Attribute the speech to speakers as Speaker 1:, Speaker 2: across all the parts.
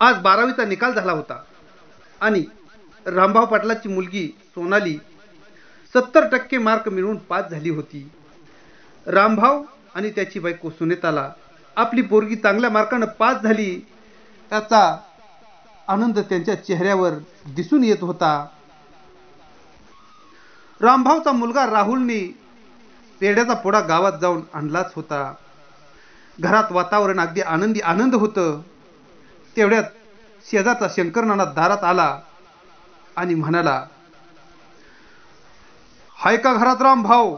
Speaker 1: आज 12वीचा निकाल झाला होता आणि रामभाऊ पाटलाची मुलगी सोनाली 70% मार्क मिळवून पास झाली होती. रामभाऊ आणि त्याची बायको सुनीताला आपली पोरगी चांगल्या मार्काने पास झाली त्याचा आनंद त्यांच्या चेहऱ्यावर दिसून येत होता. रामभाऊचा मुलगा राहुलने पेढ्याचा पोळा गावात जाऊन आणलाच होता. घरात वातावरण अगदी आनंदी आनंद होतं. तेवढ्यात शेजारचा शंकरनाना दारात आला आणि म्हणाला, हाय का घरात रामभाऊ?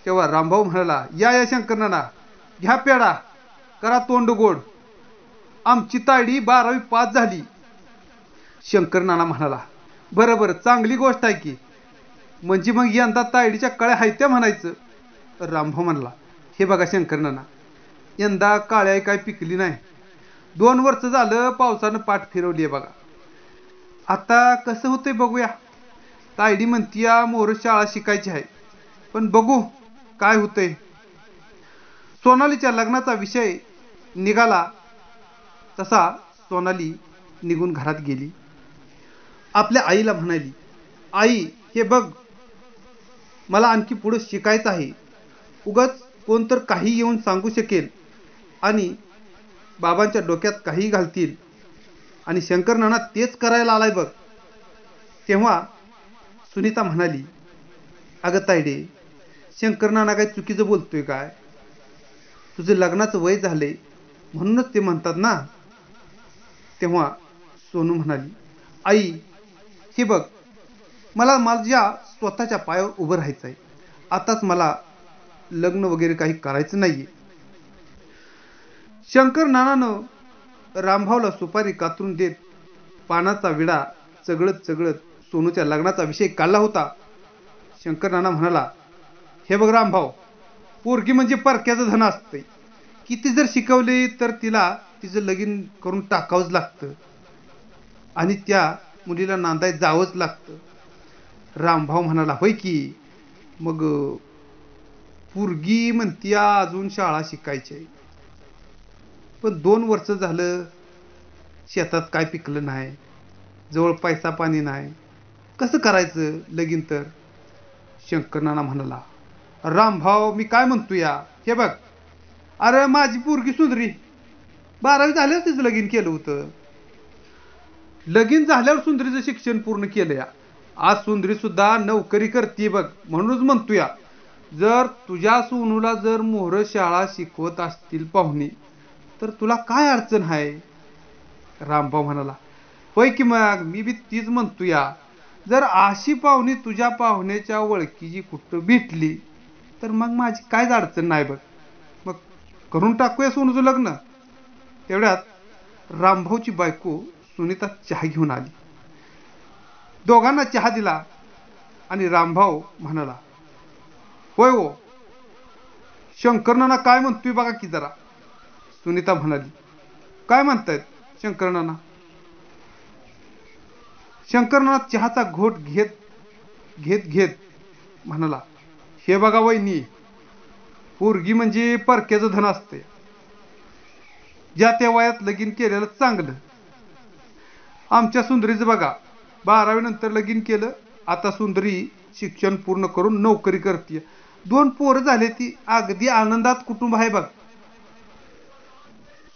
Speaker 1: तेव्हा रामभाऊ म्हणाला, या शंकरनाना, घ्या पेढा, करा तोंड गोड, आमची तायडी 12वी पास झाली. शंकरनाना म्हणाला, बरं बरं, चांगली गोष्ट आहे की, म्हणजे मग यंदा तायडीच्या कळ्या हायत्या म्हणायचं. रामभाऊ म्हणला, हे बघा शंकरनाना, यंदा काळ्या काय पिकली नाही. 2 वर्ष झालं पावसानं पाठ फिरवली आहे बघा. आता कसं होतंय बघूया. तायडी म्हणतीया मोर शाळा शिकायची आहे, पण बघू काय होतंय. सोनालीच्या लग्नाचा विषय निघाला तसा सोनाली निघून घरात गेली. आपल्या आईला म्हणाली, आई हे बघ, मला आणखी पुढे शिकायचं आहे. उगाच कोण तर काही येऊन सांगू शकेल आणि बाबांच्या डोक्यात काही घालतील आणि शंकरनाना तेच करायला आलाय बघ. तेव्हा सुनीता म्हणाली, अगं तायडे, शंकरनाना काय चुकीचं बोलतोय काय? तुझं लग्नाचं वय झालंय म्हणूनच ते म्हणतात ना. तेव्हा सोनू म्हणाली, आई हे बघ, मला माझ्या स्वतःच्या पायावर उभं राहायचं आहे. आताच मला लग्न वगैरे काही करायचं नाहीये. शंकरनानानं रामभाऊला सुपारी कातरून देत पानाचा विडा चगळत चगळत सोनूच्या लग्नाचा विषय काढला होता. शंकरनाना म्हणाला, हे बघ रामभाऊ, पोरगी म्हणजे परक्याचं धन असतंय. किती जर शिकवले तर तिला तिचं लगीन करून टाकावंच लागतं आणि त्या मुलीला नांदाय जावंच लागतं. रामभाऊ म्हणाला, होय की, मग पोरगी म्हणतीया अजून शाळा शिकायची आहे, पण 2 वर्ष झालं शेतात काय पिकलं नाही, जवळ पैसा पाणी नाही, कसं करायचं लगीन तर. शंकरनाना म्हणाला, रामभाऊ मी काय म्हणतो या, हे बघ, अरे माझी पोरगी सुंदरी 12वी झाल्यावर तिचं लगीन केलं होतं. लगीन झाल्यावर सुंदरीचं शिक्षण पूर्ण केलं या. आज सुंदरी सुद्धा नोकरी करते बघ. म्हणूनच म्हणतोया, जर तुझ्या सोनूला जर मोहर शाळा शिकवत असतील पाहुणे तर तुला काय अडचण आहे. रामभाऊ म्हणाला, होय की, मग मी बी तीच म्हणतोया, जर अशी पाहुणी तुझ्या पाहुण्याच्या ओळखीची कुठं भेटली तर मग माझी कायच अडचण नाही बघ, मग करून टाकूया सोनूचं लग्न. तेवढ्यात रामभाऊची बायको सुनीता चहा घेऊन आली. दोघांना चहा दिला आणि रामभाऊ म्हणाला, होय हो, शंकरनाना काय म्हणतोय बघा की जरा. सुनीता म्हणाली, काय म्हणतायत शंकरनाना? शंकरनाना चहाचा घोट घेत घेत घेत म्हणाला, हे बघा वहिनी, पोरगी म्हणजे परक्याचं धन असते. ज्या त्या वयात लगीन केलेलं चांगलं. आमच्या सुंदरीचं बघा, 12वी नंतर लगीन केलं. आता सुंदरी शिक्षण पूर्ण करून नोकरी करते. 2 पोरं झाले, ती अगदी आनंदात कुटुंब आहे बघ.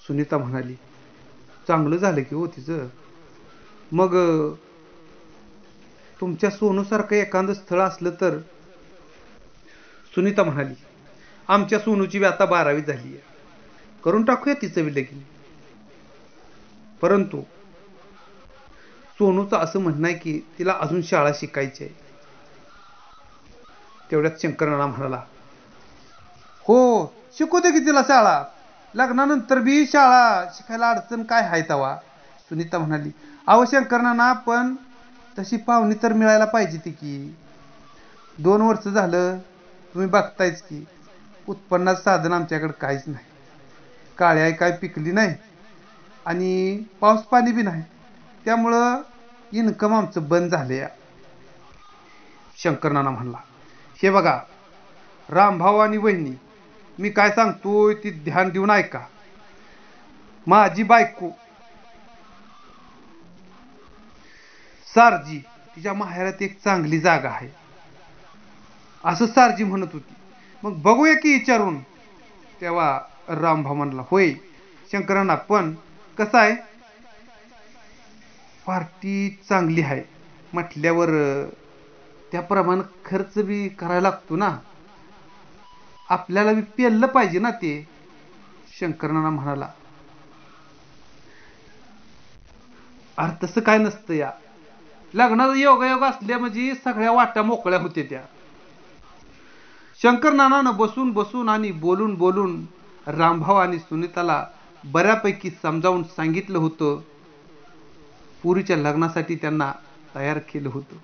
Speaker 1: सुनीता म्हणाली, चांगलं झालं की हो तिचं. मग तुमच्या सोनूसारखं एखादं स्थळ असलं तर. सुनीता म्हणाली, आमच्या सोनूची बी आता 12वी झाली आहे, करून टाकूया तिचं बी लगीन. परंतु सोनूचं असं म्हणणं आहे की तिला अजून शाळा शिकायची आहे. तेवढ्यात शंकरनाना म्हणाला, हो शिकू दे की तिला शाळा, लग्नानंतर बी शाळा शिकायला अडचण काय आहे तवा. सुनीता म्हणाली, अहो शंकरनाना, पण तशी पाहुणी तर मिळायला पाहिजे ती की. 2 वर्ष झालं तुम्ही बघतायच की, उत्पन्नाचं साधन आमच्याकडे काहीच नाही. काळ्या काय पिकली नाही आणि पाऊस पाणी बी नाही, त्यामुळं इन्कम आमचं बंद झाले. शंकरनाना म्हणला, हे बघा रामभाऊ आणि वहिनी, मी काय सांगतोय ती ध्यान देऊन ऐका. माझी बायको सारजी, तिच्या माहेरात एक चांगली जागा आहे असं सारजी म्हणत होती. मग बघूया की विचारून. तेव्हा रामभाऊ म्हणला, होय शंकरांना, पण कसं आहे, पार्टी चांगली आहे म्हटल्यावर त्याप्रमाणे खर्च बी करायला लागतो ना, आपल्याला बी पेललं पाहिजे ना ते. शंकरनाना म्हणाला, अरे तसं काय नसतं या, लग्नाचा योगायोग असल्या म्हणजे सगळ्या वाटा मोकळ्या होते त्या. शंकरनानानं बसून बसून आणि बोलून बोलून रामभाऊ आणि सुनीताला बऱ्यापैकी समजावून सांगितलं होतं. पुरीच्या लग्नासाठी त्यांना तयार केलं होतं.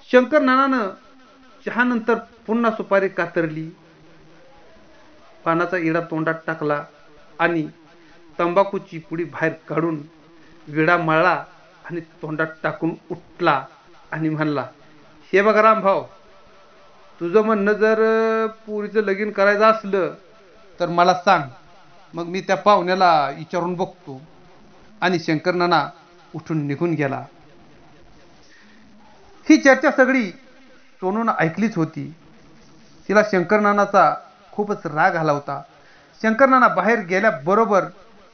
Speaker 1: शंकरनानानं चहानंतर पुन्हा सुपारी कातरली, पानाचा इडा तोंडात टाकला आणि तंबाखूची पुडी बाहेर काढून विडा मळला आणि तोंडात टाकून उठला आणि म्हणला, हे बघा रामभाऊ, तुझं म्हणणं जर पुरीचं लगीन करायचं असलं तर मला सांग, मग मी त्या पाहुण्याला विचारून बघतो. आणि शंकरनाना उठून निघून गेला. ही चर्चा सगळी सोनूनं ऐकलीच होती. तिला शंकरनानाचा खूपच राग आला होता. शंकरनाना बाहेर गेल्याबरोबर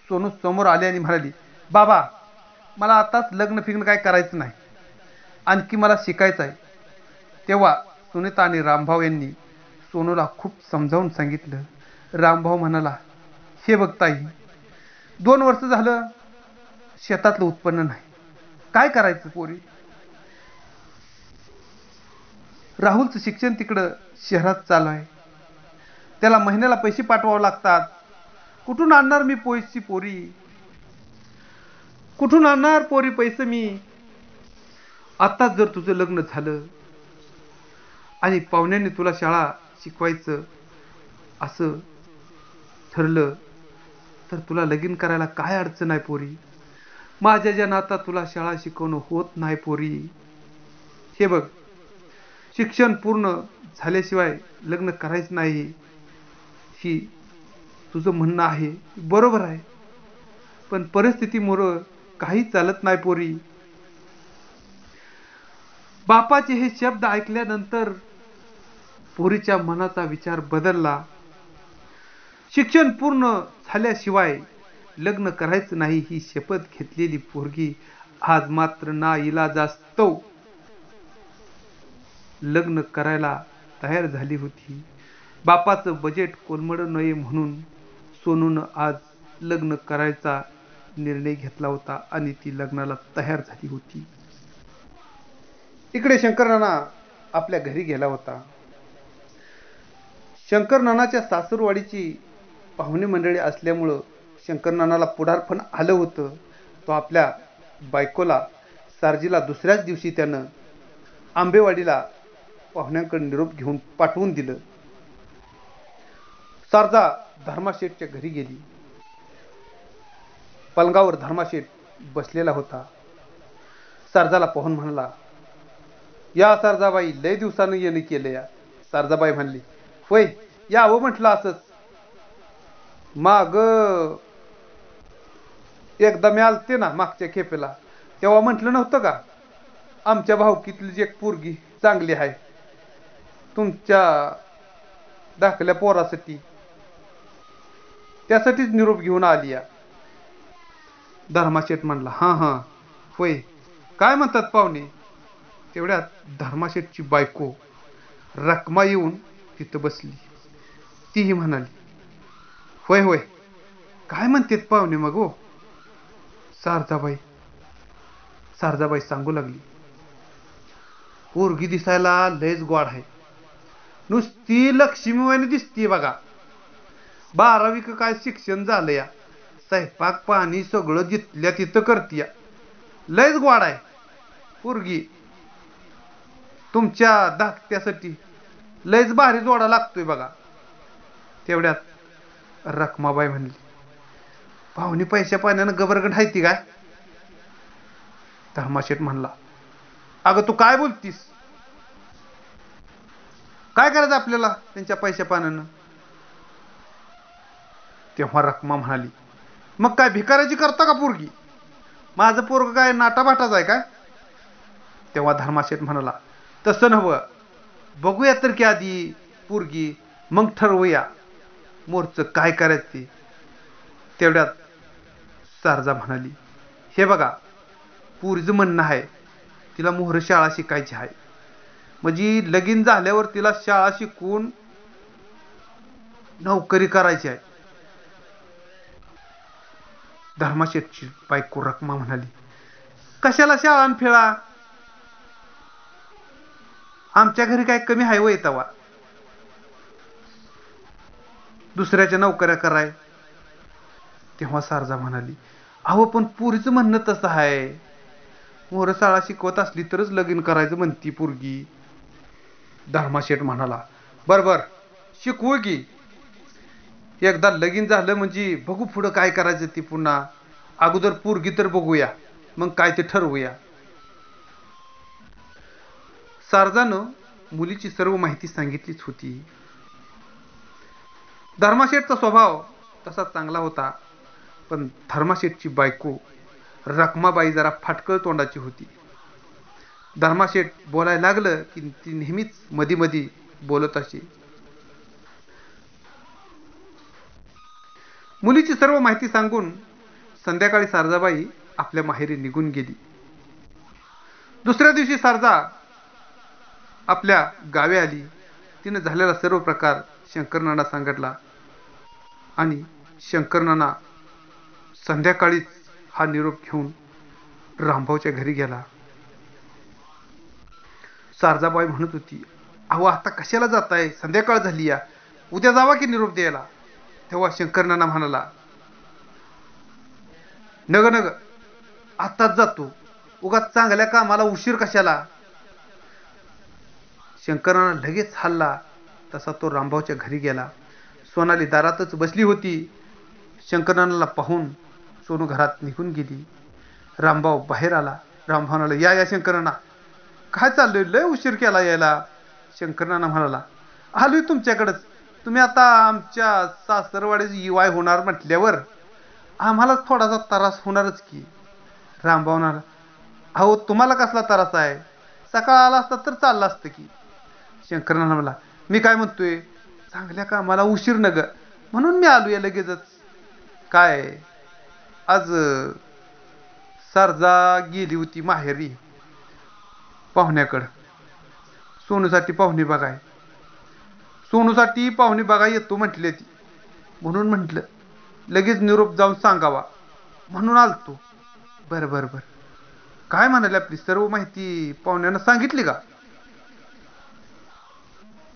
Speaker 1: सोनू समोर आली आणि म्हणाली, बाबा, मला आताच लग्न फिग्न काय करायचं नाही, आणखी मला शिकायचं आहे. तेव्हा सुनीता आणि रामभाऊ यांनी सोनूला खूप समजावून सांगितलं. रामभाऊ म्हणाला, हे बघ ताई, 2 वर्ष झालं शेतातलं उत्पन्न नाही, काय करायचं पोरी. राहुलचं शिक्षण तिकडं शहरात चालू आहे, त्याला महिन्याला पैसे पाठवावे लागतात. कुठून आणणार मी पैसे पोरी, कुठून आणणार पोरी पैसे मी. आताच जर तुझं लग्न झालं आणि पाहुण्यांनी तुला शाळा शिकवायचं असं ठरलं तर तुला लगीन करायला काय अडचण आहे पोरी. माझ्या ज्या नाता तुला शाळा शिकवणं होत नाही पोरी. हे बघ, शिक्षण पूर्ण झाल्याशिवाय लग्न करायचं नाही, ही तुझं म्हणणं आहे, बरोबर आहे, पण परिस्थितीमुळे काही चालत नाही पोरी. बापाचे हे शब्द ऐकल्यानंतर पोरीच्या मनाचा विचार बदलला. शिक्षण पूर्ण झाल्याशिवाय लग्न करायचं नाही ही शपथ घेतलेली पोरगी आज मात्र नाईलाजास्तव लग्न करायला तयार झाली होती. बापाचं बजेट कोलमडू नये म्हणून सोनूनं आज लग्न करायचा निर्णय घेतला होता आणि ती लग्नाला तयार झाली होती. इकडे शंकरनाना आपल्या घरी गेला होता. शंकरनानाच्या सासूरवाडीची पाहुणे मंडळी असल्यामुळं शंकरनानाला पुढारपण आलं होतं. तो आपल्या बायकोला सारजीला दुसऱ्याच दिवशी त्यानं आंबेवाडीला पाहुण्यांकडे निरोप घेऊन पाठवून दिलं. सारजा धर्माशेठच्या घरी गेली. पलंगावर धर्माशेठ बसलेला होता. सारजाला पाहून म्हणला, या सारजाबाई, लय दिवसानं येणं केलं या. सारजाबाई म्हणली, होय, यावं म्हटलं असंच. माग एकदा मी आलते ना मागच्या खेपेला, तेव्हा म्हटलं नव्हतं का, आमच्या भाऊकीतली एक पोरगी चांगली आहे, तुमच्या धाकल्या पोरासाठी, त्यासाठीच निरोप घेऊन आली या. धर्माशेठ म्हणला, हां हां, होय, काय म्हणतात पाहुणे. तेवढ्यात धर्माशेठची बायको रखमा येऊन तिथं बसली. तीही म्हणाली, होय होय, काय म्हणतेत पाहुणे मग हो. सारजाबाई सांगू लागली, पोरगी दिसायला लयच गोड आहे, नुसती लक्ष्मीवाणी दिसती बघा. 12वी का काय शिक्षण झालं या, स्वयंपाक पाणी सगळं जिथल्या तिथं करतीया, लयच गोड आहे पोरगी. तुमच्या धाकट्यासाठी लयच भारी जोडा लागतोय बघा. तेवढ्यात रखमाबाई म्हणली, पाहुणी पैशा पाण्यानं गबरगट हायती काय. धर्माशेठ म्हणला, अगं तू काय बोलतीस, काय करायचं आपल्याला त्यांच्या पैशा पाण्यानं. तेव्हा रखमा म्हणाली, मग काय भिकाऱ्याची करता का पोरगी. माझं पोरग काय नाटाबाटाच आहे काय, तेव्हा धर्माशेठ म्हणाला, तसं नव्हं, बघूया तर की आधी पोरगी, मग ठरवूया मोरचं काय करायचं ते. तेवढ्यात शारदा म्हणाली, हे बघा, पोरीचं म्हणणं आहे तिला मोहर शाळा शिकायची आहे, म्हणजे लगीन झाल्यावर तिला शाळा शिकून नोकरी करायची आहे. धर्माशेठची बायको रखमा म्हणाली, कशाला शाळा आणि फेळा, आमच्या घरी काय कमी आहे वय तवा दुसऱ्याच्या नोकऱ्या कराय. तेव्हा शारदा म्हणाली, अहो पण पोरीचं म्हणणं तसं आहे, मोहर शाळा शिकवत असली तरच लगीन करायचं म्हणती पोरगी. धर्माशेठ म्हणाला, बर शिकवू की, एकदा लगीन झालं म्हणजे बघू पुढं काय करायचं ती, पुन्हा अगोदर पोरगी तर बघूया, मग काय ते ठरवूया. शारदानं मुलीची सर्व माहिती सांगितलीच होती. धर्माशेठचा स्वभाव तसा चांगला होता, पण धर्माशेठची बायको रखमाबाई जरा फाटकळ तोंडाची होती. धर्माशेठ बोलायला लागलं की ती नेहमीच मधी मधी बोलत असे. मुलीची सर्व माहिती सांगून संध्याकाळी शारदाबाई आपल्या माहेरी निघून गेली. दुसऱ्या दिवशी शारदा आपल्या गावी आली. तिने झालेला सर्व प्रकार शंकरनाना सांगितला आणि शंकरनाना संध्याकाळीच हा निरोप घेऊन रामभाऊच्या घरी गेला. शारदाबाई म्हणत होती, अहो आता कशाला जाताय, संध्याकाळ झाली या, उद्या जावा की निरोप द्यायला. तेव्हा शंकरनाना म्हणाला, नग आताच जातो, उगाच चांगल्या कामाला उशीर कशाला. शंकरनाना लगेच हल्ला तसा तो रामभाऊच्या घरी गेला. सोनाली दारातच बसली होती. शंकरनानाला पाहून सोनू घरात निघून गेली. रामभाऊ बाहेर आला. रामभाऊ म्हणाला, या शंकरनाना, काय चाललंय, लय उशीर केला यायला. शंकरनाना म्हणाला, आलोय तुमच्याकडंच, तुम्ही आता आमच्या सासरवाडीची इवाय होणार म्हटल्यावर आम्हाला थोडासा त्रास होणारच की. रामभाऊ म्हणाला, अहो तुम्हाला कसला त्रास आहे, सकाळ आला असता तर चाललं असतं की. शंकरनाना म्हणाला, मी काय म्हणतोय, चांगल्या कामाला उशीर नग, म्हणून मी आलोय लगेचच. काय आज शारदा गेली होती माहेरी पाहुण्याकडं, सोनूसाठी पाहुणे बघाय, सोनूसाठी पाहुणे बघाय येतो म्हटले ती, म्हणून म्हटलं लगेच निरोप जाऊन सांगावा, म्हणून आलतो. बर काय म्हणाले, आपली सर्व माहिती पाहुण्यांना सांगितली का.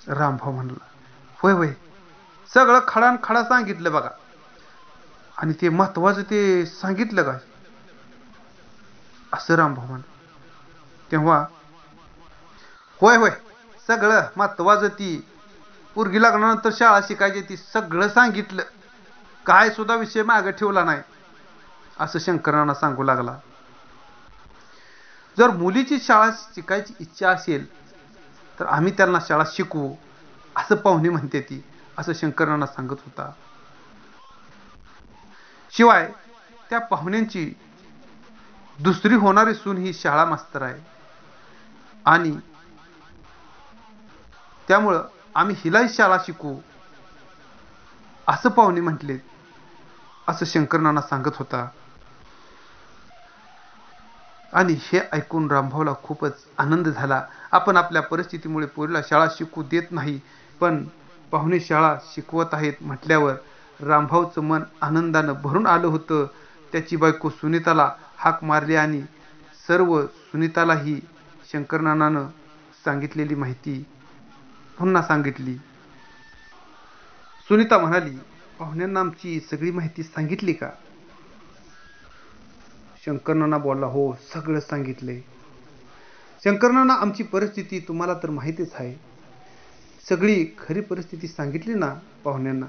Speaker 1: रामभाऊ म्हणाला, होय सगळं खडान खडा सांगितलं बघा, आणि ते महत्वाचं ते सांगितलं का, असं रामभाऊ म्हणाला. तेव्हा होय सगळं महत्वाचं, ती पोरगी लागल्यानंतर शाळा शिकायची ती सगळं सांगितलं, काय सुद्धा विषय मागे ठेवला नाही, असं शंकरनाना सांगू लागला. जर मुलीची शाळा शिकायची इच्छा असेल तर आम्ही त्यांना शाळा शिकवू, असं पाहुणे म्हणते ती, असं शंकरनाना सांगत होता. शिवाय त्या पाहुण्यांची दुसरी होणारी सून ही शाळा मास्तर आहे, आणि त्यामुळं आम्ही हिलाही शाळा शिकवू, असं पाहुणे म्हटले, असं शंकरनाना सांगत होता. आणि हे ऐकून रामभाऊला खूपच आनंद झाला. आपण आपल्या परिस्थितीमुळे पोरीला शाळा शिकू देत नाही, पण पाहुणे शाळा शिकवत आहेत म्हटल्यावर रामभाऊचं मन आनंदानं भरून आलं होतं. त्याची बायको सुनीताला हाक मारली आणि सर्व सुनीतालाही शंकरनानानं सांगितलेली माहिती पुन्हा सांगितली. सुनीता म्हणाली, पाहुण्यांना आमची सगळी माहिती सांगितली का. शंकरनाना बोलला, हो सगळं सांगितलंय. शंकरनाना, आमची परिस्थिती तुम्हाला तर माहितीच आहे, सगळी खरी परिस्थिती सांगितली ना पाहुण्यांना.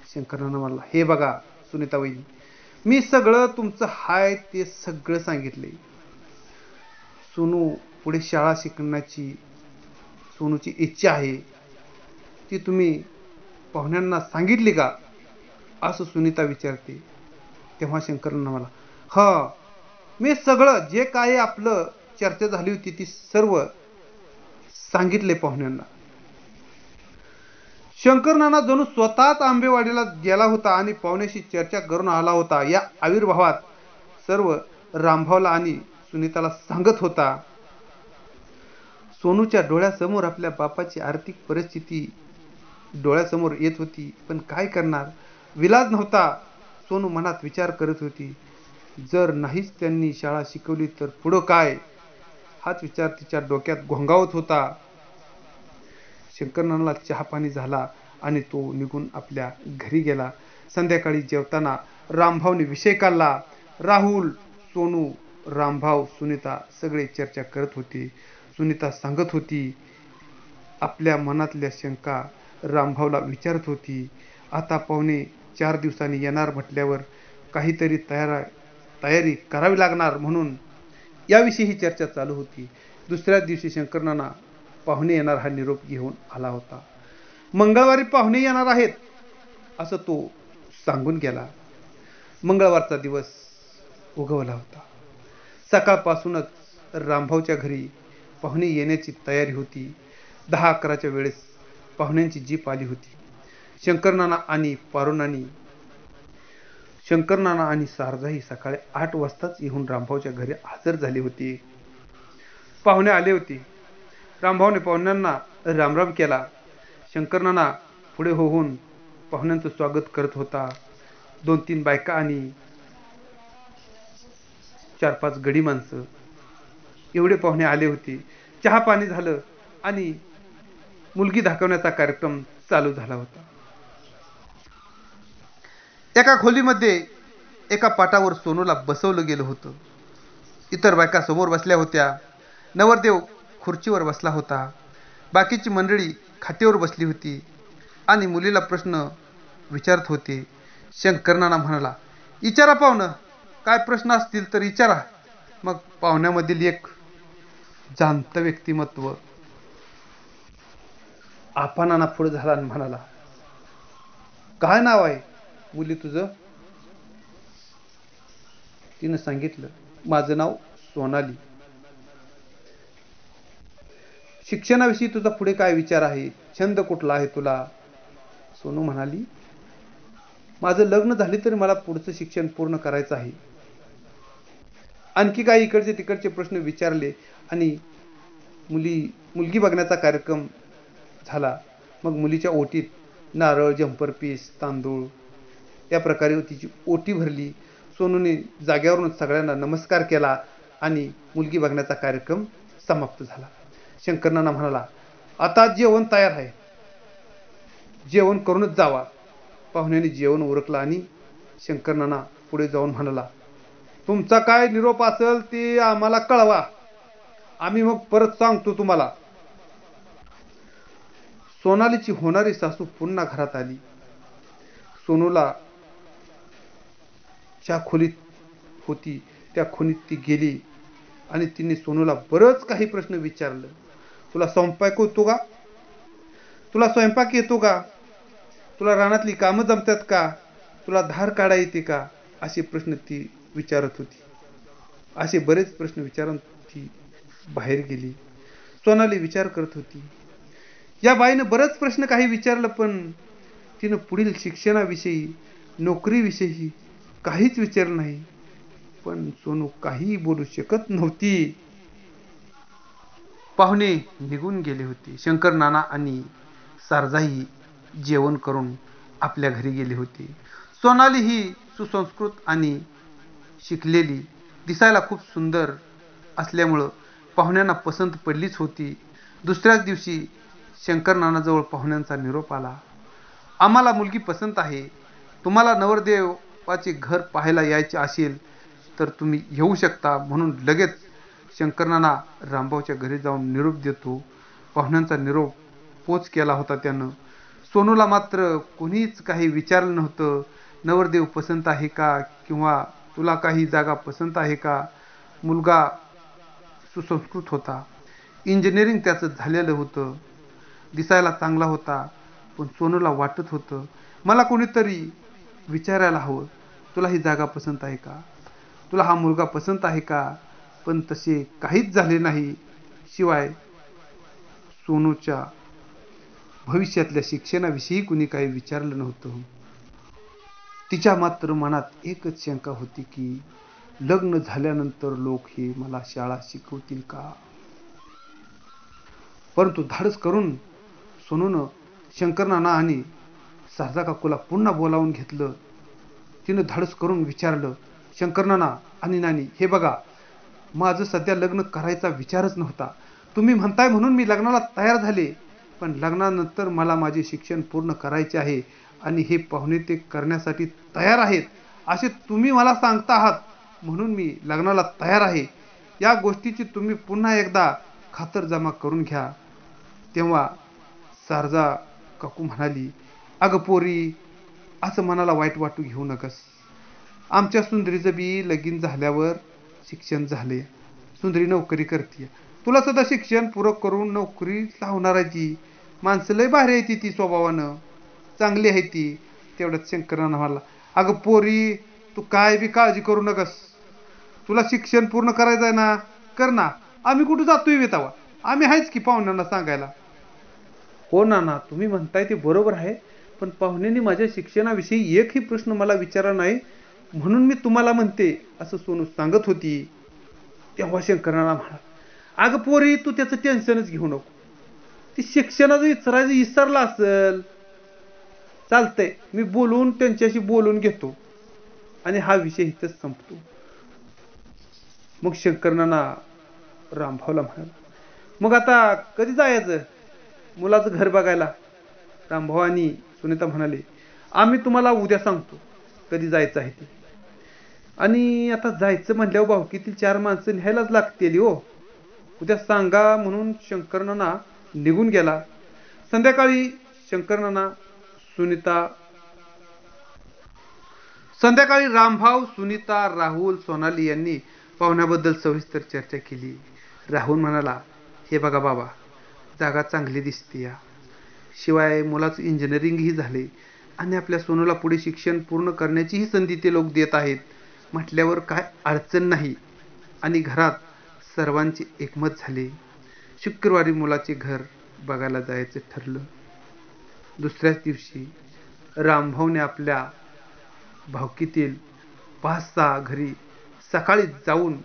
Speaker 1: शंकरनाना म्हणला, हे बघा सुनीता वहिनी, मी सगळं तुमचं हाय ते सगळं सांगितले. सोनू पुढे शाळा शिकण्याची सोनूची इच्छा आहे, ती तुम्ही पाहुण्यांना सांगितली का, असं सुनीता विचारते. तेव्हा शंकरनाना मला, हा मी सगळं जे काय आपलं चर्चा झाली होती ती सर्व सांगितले पाहुण्यांना. शंकर नाना जणू स्वतःच आंबेवाडीला गेला होता आणि पाहुण्याशी चर्चा करून आला होता. या आविर्भावात सर्व रामभाऊला आणि सुनीताला सांगत होता. सोनूच्या डोळ्यासमोर आपल्या बापाची आर्थिक परिस्थिती डोळ्यासमोर येत होती, पण काय करणार, विलाज नव्हता. सोनू मनात विचार करत होती, जर नाहीच त्यांनी शाळा शिकवली तर पुढं काय, हाच विचार तिच्या डोक्यात घोंगावत होता. शंकरनानाला चहा पाणी झाला आणि तो निघून आपल्या घरी गेला. संध्याकाळी जेवताना रामभाऊने विषय काढला. राहुल, सोनू, रामभाऊ, सुनीता सगळे चर्चा करत होते. सुनीता सांगत होती आपल्या मनातल्या शंका, रामभाऊला विचारत होती. आता पाहुणे 4 दिवसांनी येणार म्हटल्यावर काहीतरी तयारी करावी लागणार, म्हणून याविषयी ही चर्चा चालू होती. दुसऱ्याच दिवशी शंकरनाना पाहुणे येणार हा निरोप घेऊन आला होता. मंगळवारी पाहुणे येणार आहेत असं तो सांगून गेला. मंगळवारचा दिवस उगवला होता. सकाळपासूनच रामभाऊच्या घरी पाहुणे येण्याची तयारी होती. 10-11च्या वेळेस पाहुण्यांची जीप आली होती. शंकरनाना आणि शारदाही सकाळी 8 वाजताच येऊन रामभाऊच्या घरी हजर झाले होते. पाहुणे आले होते. रामभाऊने पाहुण्यांना रामराम केला. शंकरनाना पुढे होऊन पाहुण्यांचं स्वागत करत होता. 2-3 बायका आणि 4-5 गडी माणसं एवढे पाहुणे आले होते. चहा पाणी झालं आणि मुलगी दाखवण्याचा कार्यक्रम चालू झाला होता. एका खोलीमध्ये एका पाटावर सोनूला बसवलं गेलं होतं. इतर बायका समोर बसल्या होत्या. नवरदेव खुर्चीवर बसला होता. बाकीची मंडळी खाटेवर बसली होती आणि मुलीला प्रश्न विचारत होते. शंकरनाना म्हणाला, विचारा पाहुणं, काय प्रश्न असतील तर विचारा. मग पाहुण्यामधील एक जाणतं व्यक्तिमत्व आपानाना पुढे झाला आणि म्हणाला, काय नाव आहे मुली तुझं? तिनं सांगितलं, माझं नाव सोनाली. शिक्षणाविषयी तुझा पुढे काय विचार आहे, छंद कुठला आहे तुला? सोनू म्हणाली, माझं लग्न झाले तरी मला पुढचं शिक्षण पूर्ण करायचं आहे. आणखी काही इकडचे तिकडचे प्रश्न विचारले आणि मुलगी बघण्याचा कार्यक्रम झाला. मग मुलीच्या ओटीत नारळ, जंपर पीस, तांदूळ या प्रकारे तिची ओटी भरली. सोनूने जाग्यावरून सगळ्यांना नमस्कार केला आणि मुलगी बघण्याचा कार्यक्रम समाप्त झाला. शंकरनाना म्हणाला, आता जेवण तयार आहे, जेवण करूनच जावा. पाहुण्याने जेवण उरकलं आणि शंकरनाना पुढे जाऊन म्हणाला, तुमचा काय निरोप असेल ते आम्हाला कळवा, आम्ही मग परत सांगतो तुम्हाला. सोनालीची होणारी सासू पुन्हा घरात आली. सोनूला ज्या खोलीत होती त्या खोलीत ती गेली आणि तिने सोनूला बरंच काही प्रश्न विचारलं. तुला स्वयंपाक येतो का? तुला स्वयंपाक येतो का? तुला रानातली कामं जमतात का? तुला धार काढा येते का? असे प्रश्न ती विचारत होती. असे बरेच प्रश्न विचारून ती बाहेर गेली. सोनाली विचार करत होती, या बाईनं बरेच प्रश्न काही विचारलं, पण तिनं पुढील शिक्षणाविषयी, नोकरीविषयी काहीच विचारलं नाही. पण सोनू काहीही बोलू शकत नव्हती. पाहुणे निघून गेले होते. शंकरनाना आणि शारदाही जेवण करून आपल्या घरी गेली होती. सोनाली ही सुसंस्कृत आणि शिकलेली, दिसायला खूप सुंदर असल्यामुळं पाहुण्यांना पसंत पडलीच होती. दुसऱ्याच दिवशी शंकरनानाजवळ पाहुण्यांचा निरोप आला. आम्हाला मुलगी पसंत आहे. तुम्हाला नवरदेवाचे घर पाहायला यायचे असेल तर तुम्ही येऊ शकता. म्हणून लगेच शंकरनाना रामभाऊच्या घरी जाऊन निरोप देतो. पाहुण्यांचा निरोप पोच केला होता त्यानं. सोनूला मात्र कोणीच काही विचारलं नव्हतं. नवरदेव पसंत आहे का, किंवा तुला काही जागा पसंत आहे का? मुलगा सुसंस्कृत होता. इंजिनिअरिंग त्याचं झालेलं होतं. दिसायला चांगला होता. पण सोनूला वाटत होतं, मला कोणीतरी विचारायला हवं, तुला ही जागा पसंत आहे का? तुला हा मुलगा पसंत आहे का? पण तसे काहीच झाले नाही. शिवाय सोनूच्या भविष्यातल्या शिक्षणाविषयी कुणी काही विचारलं नव्हतं. तिच्या मात्र मनात एकच शंका होती की लग्न झाल्यानंतर लोक हे मला शाळा शिकवतील का. परंतु धाडस करून सोनूनं शंकरनाना आणि शारदा काकूला पुन्हा बोलावून घेतलं. तिनं धाडस करून विचारलं, शंकरनाना आणि नानी, हे बघा, माझं सध्या लग्न करायचा विचारच नव्हता. तुम्ही म्हणताय म्हणून मी लग्नाला तयार झाले, पण लग्नानंतर मला माझे शिक्षण पूर्ण करायचे आहे आणि हे पाहुणे ते करण्यासाठी तयार आहेत असे तुम्ही मला सांगता आहात, म्हणून मी लग्नाला तयार आहे. या गोष्टीची तुम्ही पुन्हा एकदा खातरजमा करून घ्या. तेव्हा शारदा काकू म्हणाली, अगं पोरी, असं मनाला वाईट वाटू घेऊ नकस. आमच्या सुंदरीचं बी लगीन झाल्यावर शिक्षण झाले, सुंदरी नोकरी करते. तुला सुद्धा शिक्षण पूर्ण करून नोकरी लावणार आहे ती. माणसं लय भारी आहे ती स्वभावानं, चांगली आहे ती. तेवढ्यात शंकरानं म्हणाला, अगं पोरी, तू काय बी काळजी करू नकस. तुला शिक्षण पूर्ण करायचं आहे ना, कर ना. आम्ही कुठं जातोय वेतावा, आम्ही आहेच की पाहुण्यांना सांगायला. हो ना, तुम्ही म्हणताय ते बरोबर आहे, पण पाहुण्यांनी माझ्या शिक्षणाविषयी एकही प्रश्न मला विचारला नाही, म्हणून मी तुम्हाला म्हणते, असं सोनू सांगत होती. तेव्हा शंकराला म्हणाला, अगं पोरी, तू त्याचं टेन्शनच घेऊ नको. ती शिक्षणाचं विचारायचं विसरला असेल. चालतंय, मी त्यांच्याशी बोलून घेतो आणि हा विषय इथंच संपतो. मग शंकरनाना रामभाऊला म्हणाला, मग आता कधी जायचं मुलाचं घर बघायला. रामभाऊ आणि सुनीता म्हणाले, आम्ही तुम्हाला उद्या सांगतो कधी जायचं आहे ते. आणि आता जायचं म्हणल्यावर भावकीतील 4 माणसं न्यायलाच लागतील हो. उद्या सांगा म्हणून शंकरनाना निघून गेला. संध्याकाळी रामभाऊ, सुनीता, राहुल, सोनाली यांनी पाहुण्याबद्दल सविस्तर चर्चा केली. राहुल म्हणाला, हे बघा बाबा, जागा चांगली दिसते. शिवाय मुलाचं इंजिनिअरिंगही झाले आणि आपल्या सोनूला पुढे शिक्षण पूर्ण करण्याचीही संधी ते लोक देत आहेत म्हटल्यावर काय अडचण नाही. आणि घरात सर्वांचे एकमत झाले. शुक्रवारी मुलाचे घर बघायला जायचं ठरलं. दुसऱ्याच दिवशी रामभाऊने आपल्या भावकीतील 5-6 घरी सकाळी जाऊन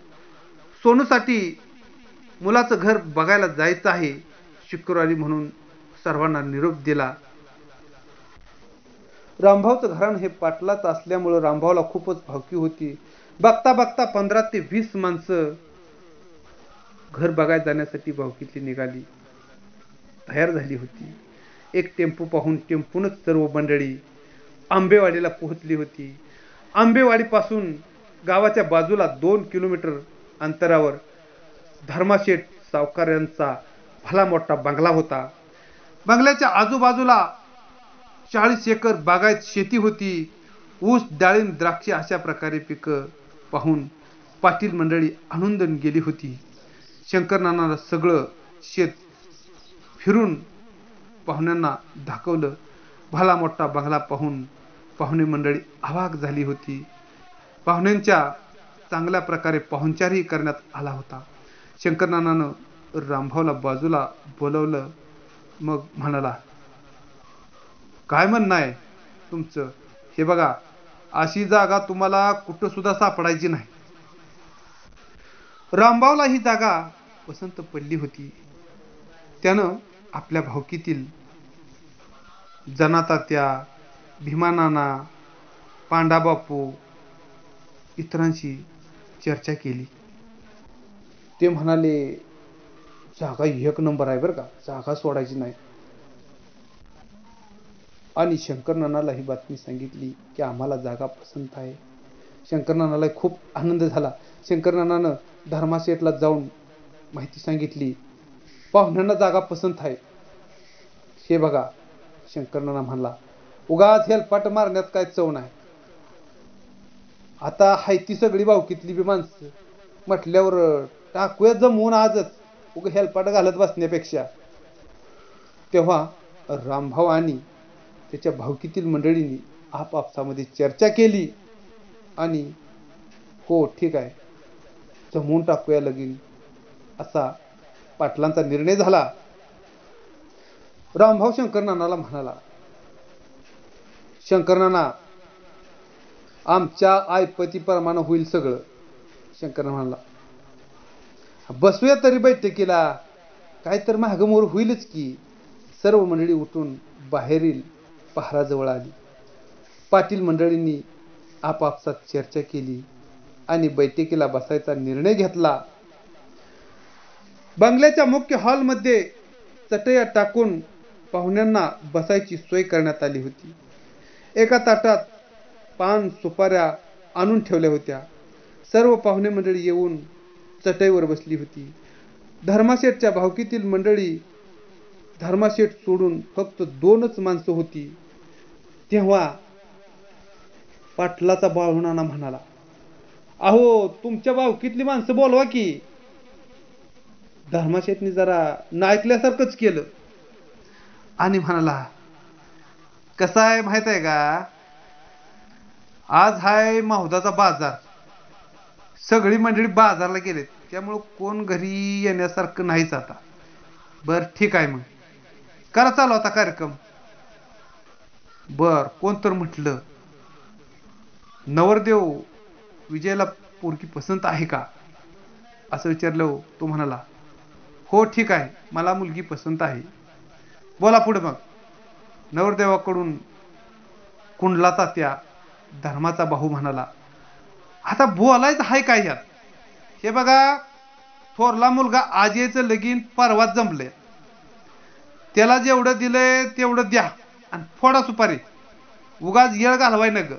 Speaker 1: सोनूसाठी मुलाचं घर बघायला जायचं आहे शुक्रवारी म्हणून सर्वांना निरोप दिला. रामभाऊचं घराणं हे पाटलाचं असल्यामुळं रामभाऊला खूपच भावकी होती. बघता बघता 15 ते 20 माणसं घर बघायला जाण्यासाठी भावकीतली निघाली तयार झाली होती. एक टेम्पो पाहून टेम्पूनच सर्व मंडळी आंबेवाडीला पोहोचली होती. आंबेवाडीपासून गावाच्या बाजूला 2 किलोमीटर अंतरावर धर्माशेठ सावकारांचा भला मोठा बंगला होता. बंगल्याच्या आजूबाजूला 40 एकर बागायत शेती होती. ऊस, डाळिंब, द्राक्षे अशा प्रकारे पिकं पाहून पाटील मंडळी आनंदून गेली होती. शंकरनानाला सगळं शेत फिरून पाहुण्यांना दाखवलं. भला मोठा बंगला पाहून पाहुणे मंडळी अवाक झाली होती. पाहुण्यांच्या चांगल्या प्रकारे पाहुणचारही करण्यात आला होता. शंकरनानानं रामभाऊला बाजूला बोलवलं. मग म्हणाला, काय म्हणणं आहे तुमचं? हे बघा, अशी जागा तुम्हाला कुठं सुद्धा सापडायची नाही. रामभाऊला ही जागा पसंत पडली होती. त्यानं आपल्या भावकीतील जनातात्या, भीमानाना, पांडाबापू इतरांशी चर्चा केली. ते म्हणाले, जागा 1 नंबर आहे बरं का, जागा सोडायची नाही. आणि शंकरनानाला ही बातमी सांगितली की आम्हाला जागा पसंत आहे. शंकरनानाला खूप आनंद झाला. शंकरनानानं धर्माशेठला जाऊन माहिती सांगितली, पाहुण्यांना जागा पसंत आहे. हे बघा, शंकरनाना म्हणला, उगाच हेलपाट मारण्यात काय चव नाही. आता हाय ती सगळी भावकीतली बी माणसं म्हटल्यावर टाकूया जमवून आजच, उगा हेलपाट घालत बसण्यापेक्षा. तेव्हा रामभाऊ आणि त्याच्या भावकीतील मंडळींनी आपापसामध्ये चर्चा केली आणि हो ठीक आहे, जमवून टाकूया लगीन असा पाटलांचा निर्णय झाला. रामभाऊ शंकरनानाला म्हणाला, शंकरनाना आमच्या ऐपतीप्रमाणे होईल सगळं. शंकरनाना म्हणाला, बसूया तरी बैठकीला, काय तर महागमोर होईलच की. सर्व मंडळी उठून बाहेरील पहाराजवळ आली. पाटील मंडळींनी आपापसात चर्चा केली आणि बैठकीला बसायचा निर्णय घेतला. बंगल्याच्या मुख्य हॉलमध्ये चटया टाकून पाहुण्यांना बसायची सोय करण्यात आली होती. एका ताटात पान सुपाऱ्या आणून ठेवल्या होत्या. सर्व पाहुणे मंडळी येऊन चटईवर बसली होती. धर्माशेठच्या भावकीतील मंडळी धर्माशेठ सोडून फक्त 2च माणसं होती. तेव्हा पाटलाचा बाळूनाना म्हणाला, अहो तुमच्या भावकीतली माणसं बोलवा की. धर्माशेठने जरा नायकल्यासारखंच केलं आणि म्हणाला, कसं आहे माहित आहे का, आज हाय माहुदाचा बाजार. सगळी मंडळी बाजारला गेलेत, त्यामुळं कोण घरी येण्यासारखं नाहीच आता. बर ठीक आहे, मग करा चालू आता कार्यक्रम. बर कोण तर म्हटलं, नवरदेव विजयला पोरगी पसंत आहे का असं विचारलं. तो म्हणाला, हो ठीक आहे, मला मुलगी पसंत आहे. बोला पुढे. मग नवरदेवाकडून कुंडला तात्या धर्माचा भाऊ म्हणाला, आता बोलायचं आहे काय यात. हे बघा, थोरला मुलगा आजीचं लगीन परवाच जमले, त्याला जेवढं दिलंय तेवढं द्या आणि फोडा सुपारी, उगाच येळ घालवाय न ग.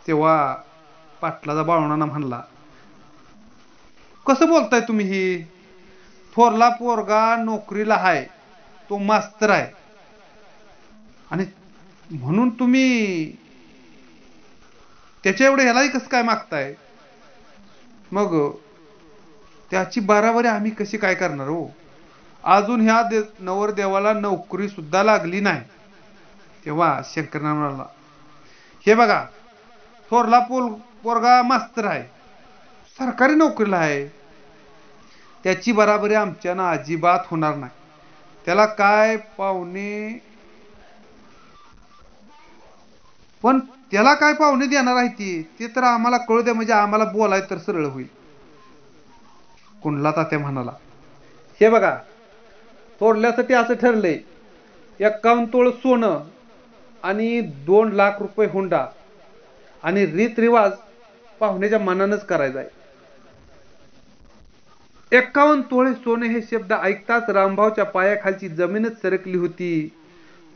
Speaker 1: तेव्हा पाटलाचा बाळूनाना म्हणला, कसं बोलताय तुम्ही ही. थोरला पोरगा नोकरीला आहे, तो मास्तर आहे, आणि म्हणून तुम्ही त्याच्या एवढं ह्यालाही कसं काय मागताय. मग त्याची बाराबरी आम्ही कशी काय करणार हो. अजून ह्या नवरदेवाला नोकरी सुद्धा लागली नाही. तेव्हा शंकरनाना म्हणाला, हे बघा, थोरला पोरगा मास्तर आहे, सरकारी नोकरीला आहे, त्याची बराबरी आमच्यानं अजिबात होणार नाही. त्याला काय पाहुणे देणार आहे ते तर आम्हाला कळू द्या, म्हणजे आम्हाला बोलायचं तर सरळ होईल. कुंडला तात्या म्हणाला, हे बघा, थोरल्यासाठी असं ठरलंय, 51 तोळ सोनं आणि 2 लाख रुपये हुंडा, आणि रीतरिवाज पाहुण्याच्या मनानच करायचा आहे. 51 तोळे सोने हे शब्द ऐकताच रामभाऊच्या पायाखालची जमीनच सरकली होती.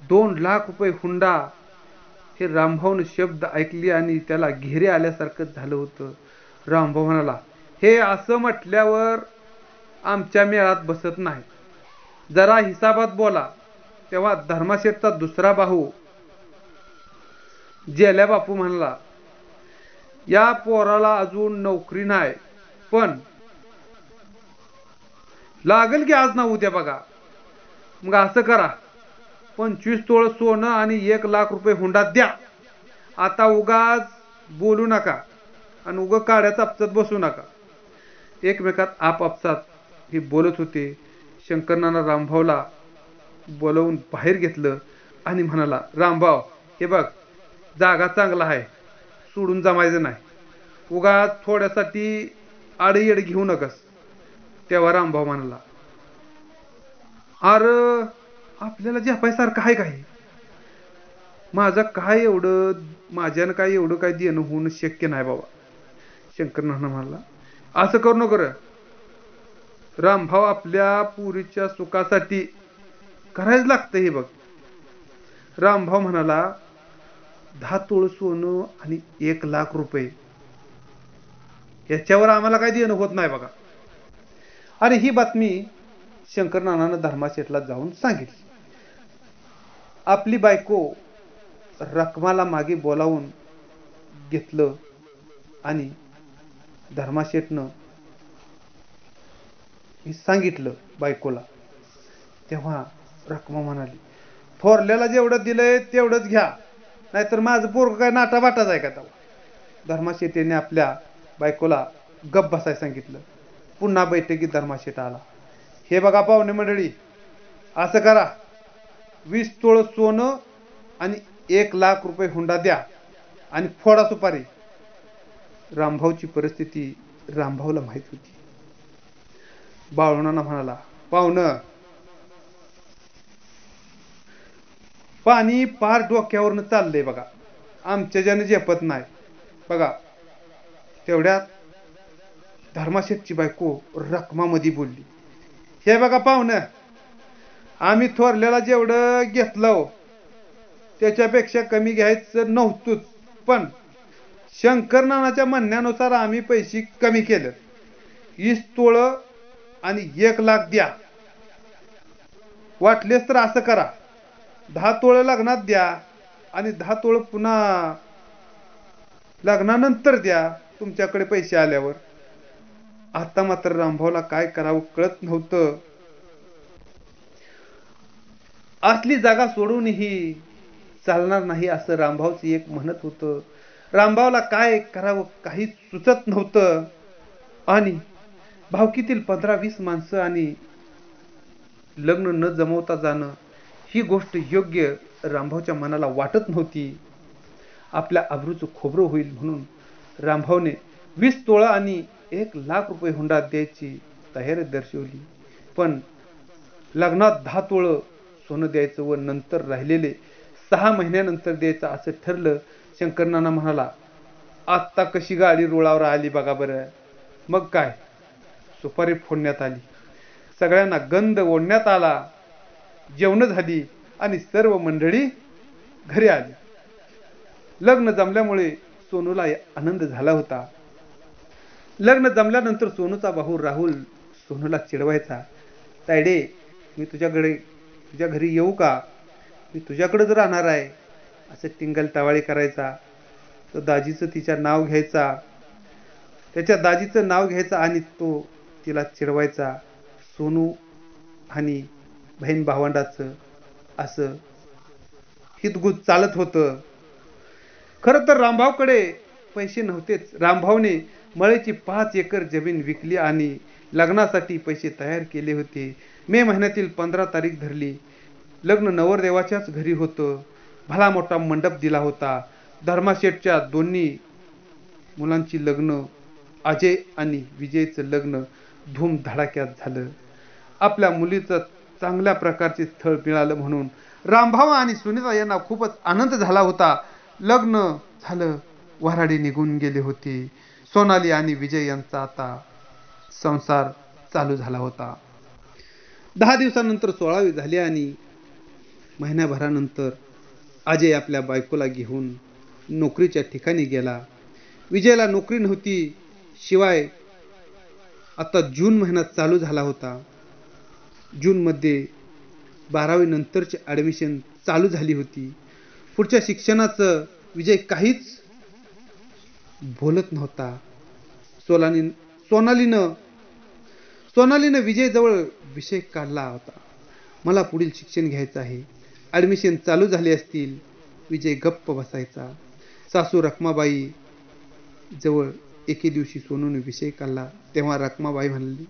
Speaker 1: 2 लाख रुपये हुंडा हे रामभाऊने शब्द ऐकली आणि त्याला घेरे आल्यासारखं झालं होतं. रामभाऊ म्हणाला, हे असं म्हटल्यावर आमच्या मेळात बसत नाही, जरा हिसाबात बोला. तेव्हा धर्माशेठचा दुसरा भाऊ जेल्या बापू म्हणाला, या पोराला अजून नोकरी नाही, पण लागेल की आज ना उद्या बघा. मग असं करा, 25 तोळ सोनं आणि 1 लाख रुपये हुंडा द्या. आता उगाच बोलू नका आणि उगा काड्या चापचत बसू नका. एकमेकात आपापसात हे बोलत होते. शंकरनाना रामभाऊला बोलवून बाहेर घेतलं आणि म्हणाला, रामभाऊ हे बघ, जागा चांगला आहे, सोडून जमायचं नाही, उगाच थोड्यासाठी आडीयड घेऊ नकस. तेव्हा रामभाऊ म्हणाला, अरे आपल्याला झेपायसारखं आहे काय, माझ्यानं काय एवढं काय देणं होणं शक्य नाही बाबा. शंकरनाना म्हणाला, असं करू नको रे रामभाऊ, आपल्या पुरीच्या सुखासाठी करायच लागतं हे बघ. रामभाऊ म्हणाला, 10 तोळ सोनं आणि 1 लाख रुपये याच्यावर आम्हाला काय देणं होत नाही बघा. आणि ही बातमी शंकरनानानं धर्माशेठला जाऊन सांगितली. आपली बायको रखमाला मागे बोलावून घेतलं आणि धर्माशेठनं हे सांगितलं बायकोला. तेव्हा रखमा म्हणाली, थोरल्याला जेवढं दिलंय तेवढंच घ्या, नाहीतर माझं पोरग काय नाटा बाटाच आहे का. तेव्हा धर्माशेठने आपल्या बायकोला गप बसाय सांगितलं. पुन्हा बैठकीत धर्माशेठ आला. हे बघा पाहुणे मंडळी, असं करा, 20 तोळ सोनं आणि 1,00,000 रुपये हुंडा द्या आणि फोडा सुपारी. रामभाऊची परिस्थिती रामभाऊला माहित होती. बाळूणाना म्हणाला, पाहुणं, पाणी पार डोक्यावरनं चाललंय बघा, आमच्या ज्याने झेपत नाही बघा. तेवढ्यात धर्माशेठची बायको रकमामध्ये बोलली, हे बघा पाहुणं, आम्ही थोरल्याला जेवढं घेतलं त्याच्यापेक्षा कमी घ्यायचं नव्हतंच, पण शंकर नानाच्या म्हणण्यानुसार आम्ही पैसे कमी केले. 20 तोळ आणि 1,00,000 द्या. वाटलेस तर असं करा, 10 तोळ लग्नात द्या आणि 10 तोळ पुन्हा लग्नानंतर द्या तुमच्याकडे पैसे आल्यावर. आता मात्र रामभाऊला काय करावं कळत नव्हतं. असली जागा सोडूनही चालणार नाही असं रामभाऊचं एक म्हणत होतं. रामभाऊला काय करावं काही सुचत नव्हतं. आणि भावकीतील 15-20 माणसं आणि लग्न न जमवता जाणं ही गोष्ट योग्य रामभाऊच्या मनाला वाटत नव्हती. आपल्या आबरूचं खोबरं होईल म्हणून रामभाऊने 20 तोळा आणि 1,00,000 रुपये हुंडा द्यायची तयारी दर्शवली. पण लग्नात 10 तोळ सोनं द्यायचं व नंतर राहिलेले 6 महिन्यानंतर द्यायचं असं ठरलं. शंकरनाना म्हणाला, आत्ता कशी गाडी रुळावर आली बघा बरं. मग काय, सुपारी फोडण्यात आली, सगळ्यांना गंध ओढण्यात आला, जेवण झाली आणि सर्व मंडळी घरी आली. लग्न जमल्यामुळे सोनूला आनंद झाला होता. लग्न जमल्यानंतर सोनूचा भाऊ राहुल सोनूला चिडवायचा, तायडे, मी तुझ्या घरी येऊ का, मी तुझ्याकडेच राहणार आहे, असं टिंगल टवाळी करायचा. तो दाजीचं तिच्या नाव घ्यायचा, त्याच्या दाजीचं नाव घ्यायचा आणि तो तिला चिडवायचा. सोनू आणि बहीण भावंडाचं असं हितगुज चालत होतं. खरं तर रामभाऊकडे पैसे नव्हतेच. रामभाऊने मळ्याची 5 एकर जमीन विकली आणि लग्नासाठी पैसे तयार केले होते. मे महिन्यातील 15 तारीख धरली. लग्न नवरदेवाच्याच घरी होतं. भला मोठा मंडप दिला होता. धर्माशेठच्या दोन्ही मुलांची लग्न, अजय आणि विजयचं लग्न धूमधडाक्यात झालं. आपल्या मुलीचं चांगल्या प्रकारचे स्थळ मिळालं म्हणून रामभाऊ आणि सुनीता यांना खूपच आनंद झाला होता. लग्न झालं, वऱ्हाडी निघून गेले होते. सोनाली आणि विजय यांचा आता संसार चालू झाला होता. 10 दिवसानंतर 16वी झाली आणि महिन्याभरानंतर अजय आपल्या बायकोला घेऊन नोकरीच्या ठिकाणी गेला. विजयला नोकरी नव्हती. शिवाय आता जून महिना चालू झाला होता. जूनमध्ये 12वी नंतरची ॲडमिशन चालू झाली होती. पुढच्या शिक्षणाचं विजय काहीच बोलत नव्हता. सोनालीनं विजयजवळ विषय काढला होता. मला पुढील शिक्षण घ्यायचं आहे. ॲडमिशन चालू झाले असतील. विजय गप्प बसायचा. सासू रखमाबाई जवळ एके दिवशी सोनूने विषय काढला तेव्हा रखमाबाई म्हणाली,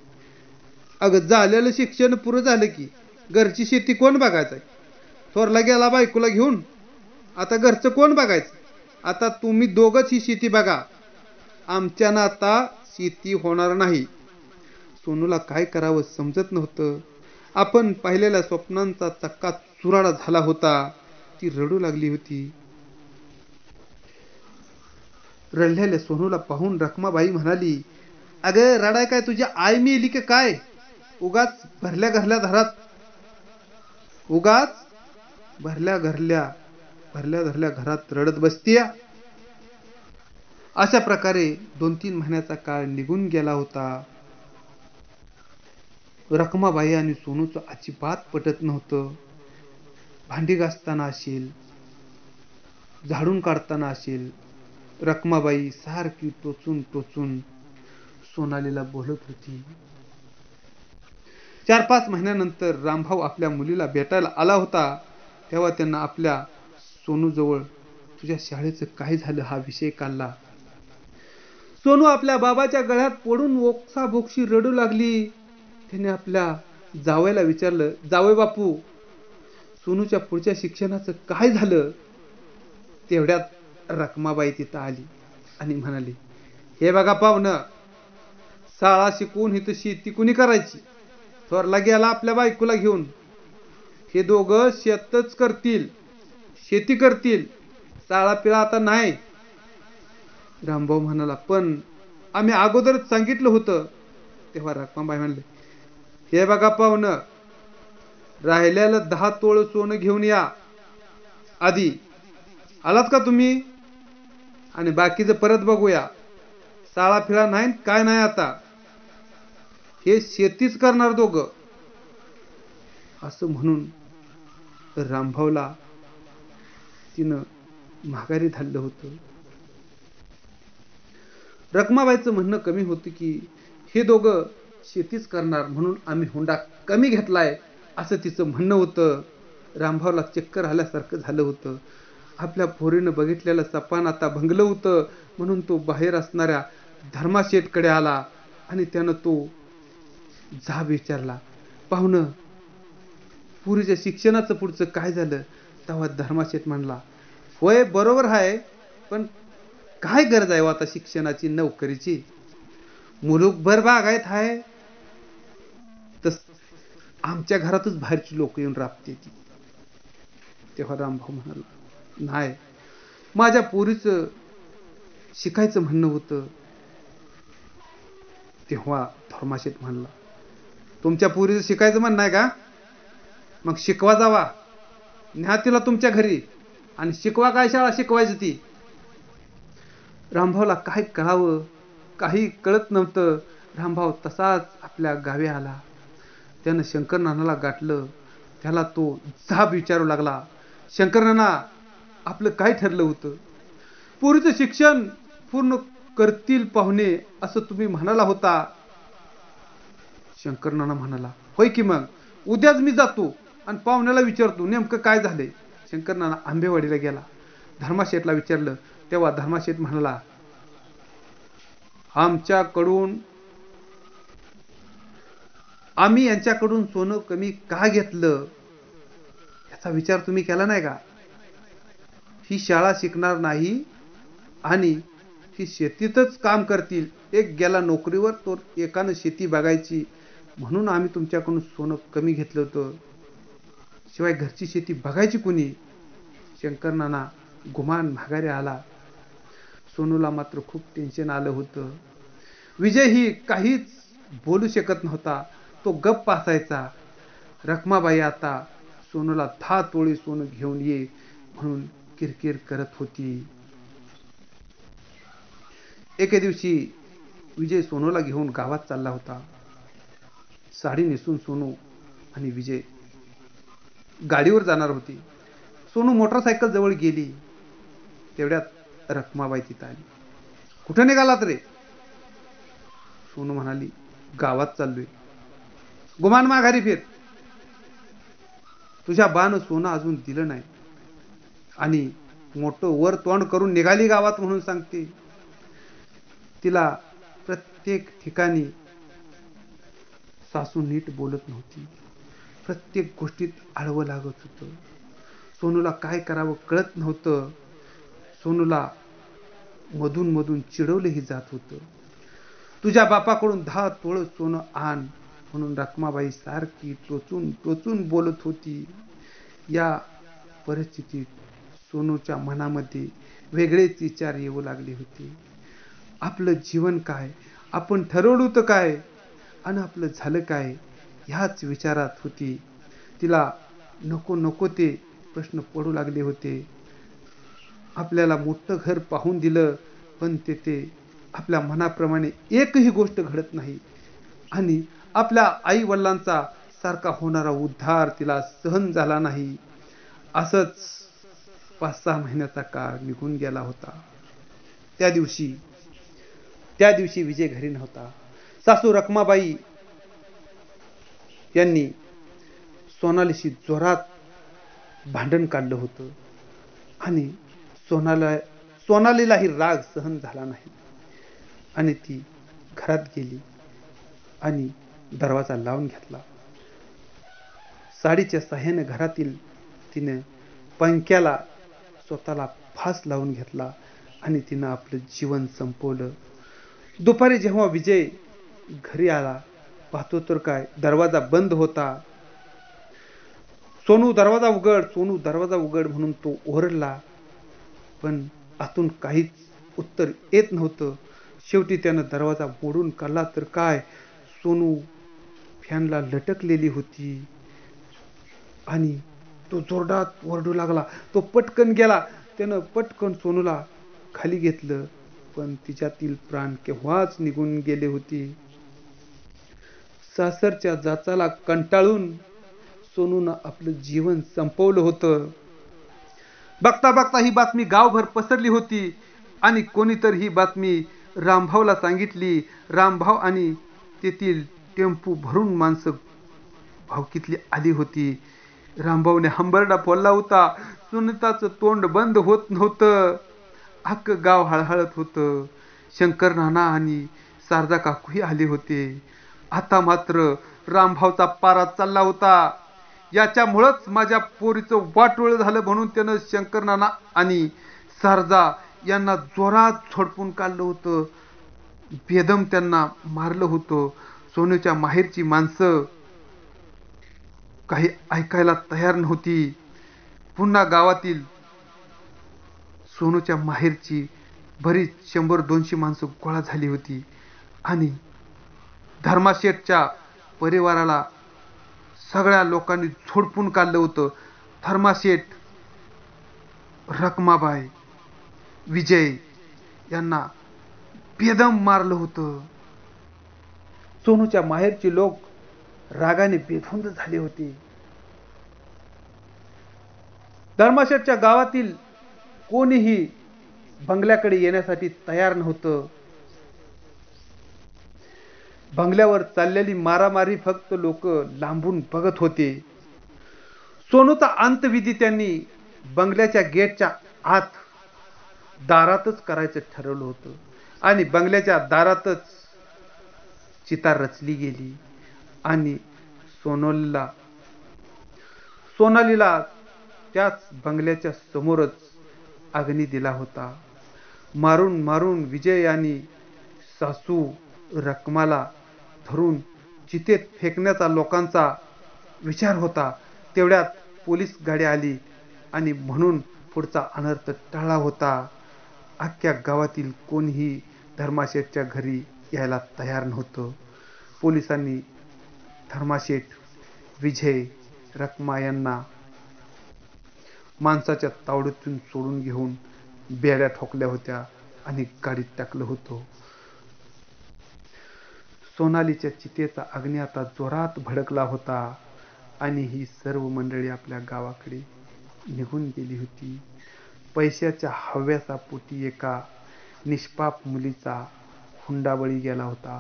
Speaker 1: अगं झालेलं शिक्षण पुरं झालं की घरची शेती कोण बघायचं आहे? थोरला गेला बायकोला घेऊन, आता घरचं कोण बघायचं? आता तुम्ही दोघंच ही शेती बघा, आमच्यानं आता शेती होणार नाही. सोनूला काय करावं समजत नव्हतं. आपण पाहिलेल्या स्वप्नांचा चक्का चुराडा झाला होता. ती रडू लागली होती. रडलेल्या सोनूला पाहून रखमाबाई म्हणाली, अगं रडाय काय तुझी आई मेली की काय? उगाच भरल्या धरल्या घरात रडत बसतीया. अशा प्रकारे 2-3 महिन्याचा काळ निघून गेला होता. रखमाबाई आणि सोनूचं अजिबात पटत नव्हतं. भांडी घासताना असेल, झाडून काढताना असेल, रखमाबाई सारखी टोचून सोनालीला बोलत होती. 4-5 महिन्यानंतर रामभाऊ आपल्या मुलीला भेटायला आला होता. तेव्हा त्यांना आपल्या सोनूजवळ तुझ्या शाळेचं काय झालं हा विषय काढला. सोनू आपल्या बाबाच्या गळ्यात पडून ओक्साबोक्शी रडू लागली. तिने आपल्या जावयाला विचारलं, जावई बापू, सोनूच्या पुढच्या शिक्षणाचं काय झालं? तेवढ्यात रखमाबाई तिथं आली आणि म्हणाली, हे बघा पाहुणं, शाळा शिकून इथं शेती कुणी करायची? थोरला गेला आपल्या बायकोला घेऊन. हे दोघं शेतच करतील, शेती करतील, शाळा पिळा आता नाही. रामभाऊ म्हणाला, पण आम्ही अगोदरच सांगितलं होतं. तेव्हा रखमाबाई म्हणले, हे बघा पाहुणं, राहिलेलं 10 तोळ सोनं घेऊन या आधी. आलात का तुम्ही? आणि बाकीचं परत बघूया. शाळा फिळा नाही काय नाही आता. हे शेतीच करणार दोघं. असं म्हणून रामभाऊला तिनं माघारी धाडलं होतं. रखमाबाईचं म्हणणं कमी होतं की हे दोघं शेतीच करणार म्हणून आम्ही हुंडा कमी घेतलाय, असं तिचं म्हणणं होतं. रामभाऊला चक्कर आल्यासारखं झालं होतं. आपल्या पोरीनं बघितलेलं सपान आता भंगलं होतं. म्हणून तो बाहेर असणाऱ्या धर्माशेठकडे आला आणि त्यानं तो जाब विचारला, पाहुणं, पुरीच्या शिक्षणाचं पुढचं काय झालं? तेव्हा धर्माशेठ म्हणला, होय बरोबर आहे, पण काय गरज आहे आता शिक्षणाची, नोकरीची? मुलूकभर बागायत आहे, तस आमच्या घरातच बाहेरची लोक येऊन राबते ती. तेव्हा रामभाऊ म्हणाला, नाही, माझ्या पोरीचं शिकायचं म्हणणं होतं. तेव्हा धर्माशेठ म्हणला, तुमच्या पोरीचं शिकायचं म्हणणं आहे का? मग शिकवा जावा, न्या तिला तुमच्या घरी आणि शिकवा. काय शाळा शिकवायची ती? रामभाऊला काय कळावं, काही कळत नव्हतं. रामभाऊ तसाच आपल्या गावी आला. त्यानं शंकरनानाला गाठलं. त्याला तो जाब विचारू लागला, शंकरनाना, आपलं काय ठरलं होतं? पोरीचं शिक्षण पूर्ण करतील पाहुणे असं तुम्ही म्हणाला होता. शंकरनाना म्हणाला, होय की, मग उद्याच मी जातो आणि पाहुण्याला विचारतो नेमकं काय झालंय. शंकरनाना आंबेवाडीला गेला. धर्माशेठला विचारलं. तेव्हा धर्माशेठ म्हणाला, आम्ही यांच्याकडून सोनं कमी का घेतलं याचा विचार तुम्ही केला नाही का? ही शाळा शिकणार नाही आणि ही शेतीतच काम करतील. एक गेला नोकरीवर, तो एकानं शेती बघायची, म्हणून आम्ही तुमच्याकडून सोनं कमी घेतलं होतं. शिवाय घरची शेती बघायची कुणी? शंकरनाना गुमान माघारी आला. सोनूला मात्र खूप टेन्शन आलं होतं. विजय ही काहीच बोलू शकत नव्हता. तो गप्प असायचा. रखमाबाई आता सोनूला 10 तोळे सोनं घेऊन ये म्हणून किरकिर करत होती. एके दिवशी विजय सोनूला घेऊन गावात चालला होता. साडी नेसून सोनू आणि विजय गाडीवर जाणार होती. सोनू मोटरसायकल जवळ गेली. तेवढ्यात रखमाबाई तिथं आली. कुठं निघालात रे? सोनू म्हणाली, गावात चाललोय. गुमान माघारी फिर. तुझ्या बानं सोनं अजून दिलं नाही आणि मोठं वर तोंड करून निघाली गावात म्हणून सांगते. तिला प्रत्येक ठिकाणी सासू नीट बोलत नव्हती. प्रत्येक गोष्टीत आडवं लागत होतं. सोनूला काय करावं कळत नव्हतं. सोनूला मधून मधून चिडवलंही जात होतं. तुझ्या बापाकडून 10 तोळ सोनं आण म्हणून रखमाबाई सारखी टोचून टोचून बोलत होती. या परिस्थितीत सोनूच्या मनामध्ये वेगळेच विचार येऊ लागले होते. आपलं जीवन काय, आपण ठरवलं होतं काय आणि आपलं झालं काय, ह्याच विचारात होती. तिला नको नको ते प्रश्न पडू लागले होते. आपल्याला मोठं घर पाहून दिलं, पण ते आपल्या मनाप्रमाणे एकही गोष्ट घडत नाही आणि आपल्या आई वडिलांचा सारखा होणारा उद्धार तिला सहन झाला नाही. असंच 5-6 महिन्याचा काळ निघून गेला होता. त्या दिवशी विजय घरी नव्हता. सासू रखमाबाई यांनी सोनालीशी जोरात भांडण काढलं होतं आणि सोनालीलाही राग सहन झाला नाही आणि ती घरात गेली आणि दरवाजा लावून घेतला. साडीच्या साह्याने घरातील तिने पंख्याला स्वतःला फास लावून घेतला आणि तिनं आपलं जीवन संपवलं. दुपारी जेव्हा विजय घरी आला, पाहतो तर काय, दरवाजा बंद होता. सोनू दरवाजा उघड, सोनू दरवाजा उघड म्हणून तो ओरडला, पण आतून काहीच उत्तर येत नव्हतं. शेवटी त्यानं दरवाजा मोडून काढला तर काय, सोनू फॅनला लटकलेली होती आणि तो जोरदार ओरडू लागला. तो पटकन गेला, त्यानं पटकन सोनूला खाली घेतलं, पण तिच्यातील प्राण केव्हाच निघून गेले होते. सासरच्या जाचाला कंटाळून सोनूनं आपलं जीवन संपवलं होतं. बघता बघता ही बातमी गावभर पसरली होती आणि कोणीतरी ही बातमी रामभाऊला सांगितली. रामभाऊ आणि तेथील टेम्पो भरून माणसं भावकीतली आली होती. रामभाऊने हंबरडा फोडला होता. सुनीताचं तोंड बंद होत नव्हतं. अख्खं गाव हळहळत होतं. शंकर नाना आणि शारदा काकूही आले होते. आता मात्र रामभाऊचा पारा चालला होता. याच्यामुळंच माझ्या पोरीचं वाटोळं झालं म्हणून त्यानं शंकर नाना आणि शारदा यांना जोरात झोडपून काढलं होतं. बेदम त्यांना मारलं होतं. सोनूच्या माहेरची माणसं काही ऐकायला तयार नव्हती. पुन्हा गावातील सोनूच्या माहेरची बरीच 100-200 माणसं गोळा झाली होती आणि धर्माशेठच्या परिवाराला सगळ्या लोकांनी झोडपून काढलं होतं. धर्माशेठ, रखमाबाई, विजय यांना बेदम मारलं होतं. सोनूच्या माहेरचे लोक रागाने बेधुंद झाले होते. धर्माशेठच्या गावातील कोणीही बंगल्याकडे येण्यासाठी तयार नव्हतं. बंगल्यावर चाललेली मारामारी फक्त लोक लांबून बघत होते. सोनूचा अंतविधी त्यांनी बंगल्याच्या गेटच्या आत दारातच करायचं ठरवलं होतं आणि बंगल्याच्या दारातच चिता रचली गेली आणि सोनालीला त्याच बंगल्याच्या समोरच अग्नी दिला होता. मारून मारून विजय आणि सासू रखमाला धरून चितेत फेकण्याचा लोकांचा विचार होता. तेवढ्यात पोलीस गाडी आली आणि म्हणून पुढचा अनर्थ टळला होता. अख्ख्या गावातील कोणीही धर्माशेठच्या घरी यायला तयार नव्हतं. पोलिसांनी धर्माशेठ, विजय, रखमा यांना माणसाच्या तावडीतून सोडून घेऊन बेड्या ठोकल्या होत्या आणि गाडीत टाकलं होतं. सोनालीच्या चितेचा अग्नी आता जोरात भडकला होता आणि ही सर्व मंडळी आपल्या गावाकडे निघून गेली होती. पैशाच्या हव्यासापोटी एका निष्पाप मुलीचा हुंडाबळी गेला होता.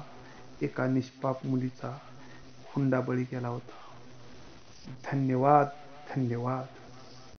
Speaker 1: धन्यवाद.